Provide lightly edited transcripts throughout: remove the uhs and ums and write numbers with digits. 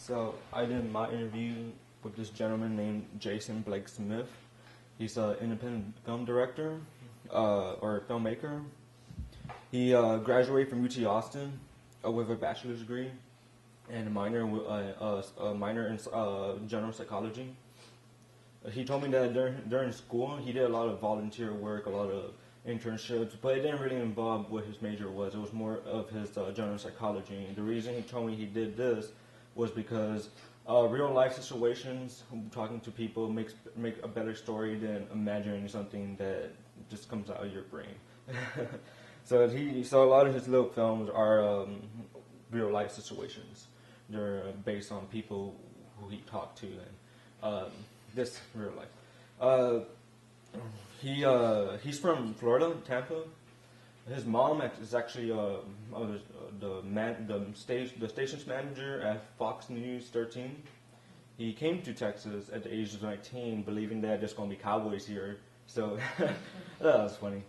So I did my interview with this gentleman named Jason Blake Smith. He's an independent film director or filmmaker. He graduated from UT Austin with a bachelor's degree and a minor in general psychology. He told me that during school he did a lot of volunteer work, a lot of internships, but it didn't really involve what his major was. It was more of his general psychology. And the reason he told me he did this was because real life situations, talking to people, make a better story than imagining something that just comes out of your brain. So a lot of his little films are real life situations. They're based on people who he talked to and this real life. He's from Florida, Tampa. His mom is actually the station's manager at Fox News 13. He came to Texas at the age of 19, believing that there's going to be cowboys here. So that was funny.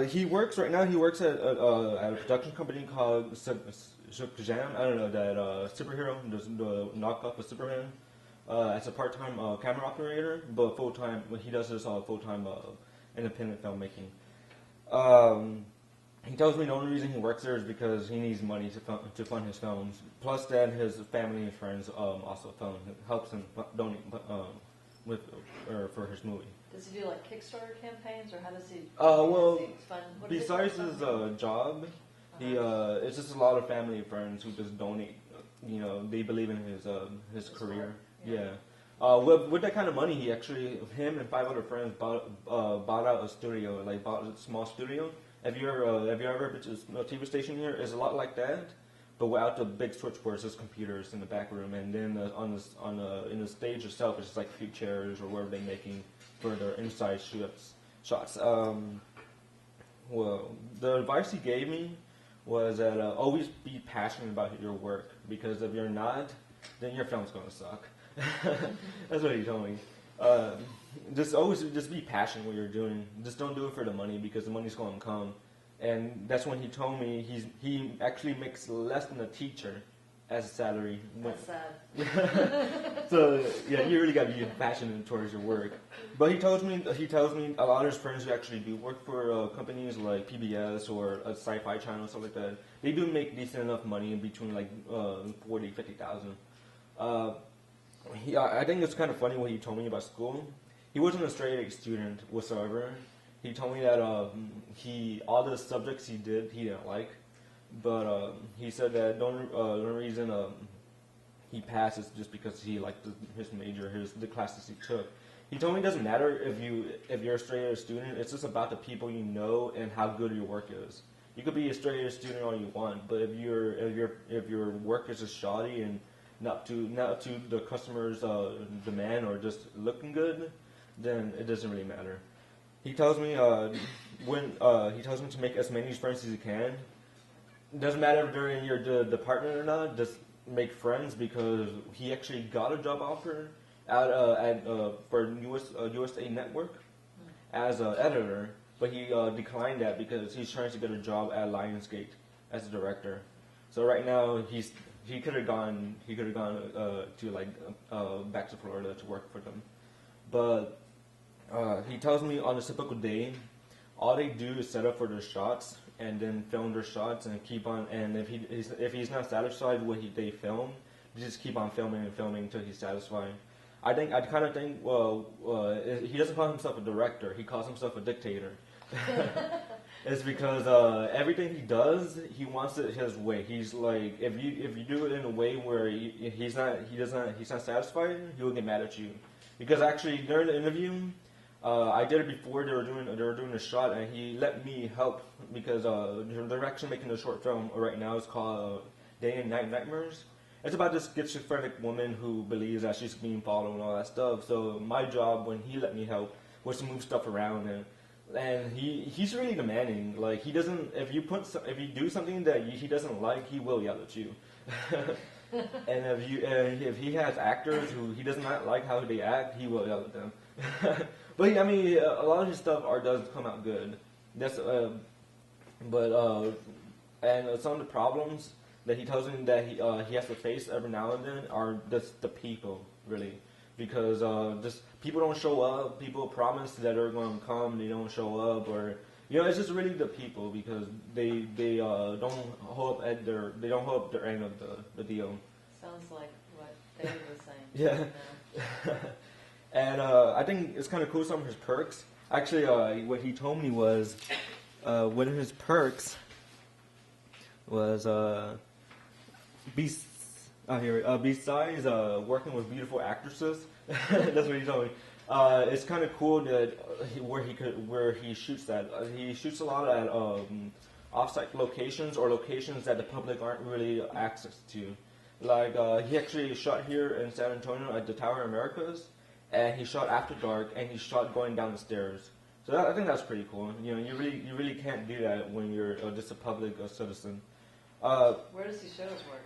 He works right now. He works at a production company called 715G0362. I don't know that superhero, the knockoff of Superman. As a part-time camera operator, but full-time. What he does is full-time independent filmmaking. He tells me the only reason he works there is because he needs money to fund his films. Plus, that his family and friends also helps him donate for his movie. Does he do like Kickstarter campaigns, or how does he? Fund? Besides his job, it's just a lot of family and friends who just donate. You know, they believe in his career. Yeah. With that kind of money, him and 5 other friends bought out a studio, bought a small studio. Have you ever been to a TV station here? It's a lot like that, but without the big switchboards, there's computers in the back room, and then in the stage itself, it's just like a few chairs or whatever they're making for their inside shots. Well, the advice he gave me was that always be passionate about your work, because if you're not, then your film's gonna suck. That's what he told me. Just be passionate what you're doing. Just don't do it for the money, because the money's going to come. And that's when he told me he actually makes less than a teacher as a salary. That's sad. So yeah, you really got to be passionate towards your work. But he tells me a lot of his friends who actually do work for companies like PBS or a sci-fi channel, stuff like that. They do make decent enough money, in between $40,000-$50,000. I think it's kind of funny what he told me about school. He wasn't a straight A student whatsoever. He told me that all the subjects he didn't like, but he said that the only reason he passed is just because he liked his major, the classes he took. He told me it doesn't matter if you're a straight A student. It's just about the people you know and how good your work is. You could be a straight A student all you want, but if your work is just shoddy and not to the customer's demand, or just looking good, then it doesn't really matter. He tells me he tells me to make as many friends as he can. It doesn't matter if they're in your department or not. Just make friends, because he actually got a job offer for USA Network as an editor, but he declined that because he's trying to get a job at Lionsgate as a director. So right now he could have gone to back to Florida to work for them, but he tells me on a typical day, all they do is set up for their shots and then film their shots and keep on. And if he's not satisfied with what they film, they just keep on filming and filming until he's satisfied. I kind of think he doesn't call himself a director; he calls himself a dictator. It's because everything he does, he wants it his way. He's like, if you do it in a way where he's not satisfied, he will get mad at you. Because actually during the interview, I did it before they were doing a shot, and he let me help, because they're actually making a short film right now. It's called Day and Night Nightmares. It's about this schizophrenic woman who believes that she's being followed and all that stuff. So my job, when he let me help, was to move stuff around, and he's really demanding. Like, he doesn't, if you do something that he doesn't like, he will yell at you. And if he has actors who he does not like how they act, he will yell at them. But I mean, a lot of his stuff does come out good. And some of the problems that he tells him that he has to face every now and then are just the people, really. Because just people don't show up, people promise that they're going to come, they don't show up, or it's just really the people, because they don't hold up their end of the deal. Sounds like what David was saying. Yeah. And I think it's kind of cool, some of his perks. Actually, what he told me was one of his perks was besides working with beautiful actresses. That's what he told me. It's kind of cool that where he shoots at. He shoots a lot at off-site locations, or locations that the public aren't really access to. Like he actually shot here in San Antonio at the Tower Americas, and he shot after dark, and he shot going down the stairs. So I think that's pretty cool. You really can't do that when you're just a public citizen. Where does he show his work?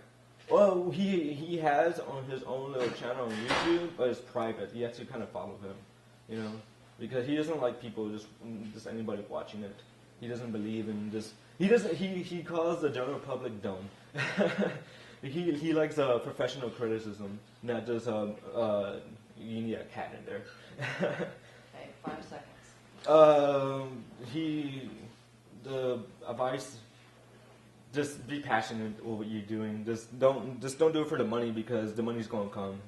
Well, he has on his own little channel on YouTube, but it's private. You have to kind of follow him, because he doesn't like people just anybody watching it. He doesn't believe in this. He calls the general public dumb. He likes professional criticism, not just you need a cat in there. Okay, 5 seconds. The advice. Just be passionate with what you're doing. Just don't do it for the money, because the money's gonna come.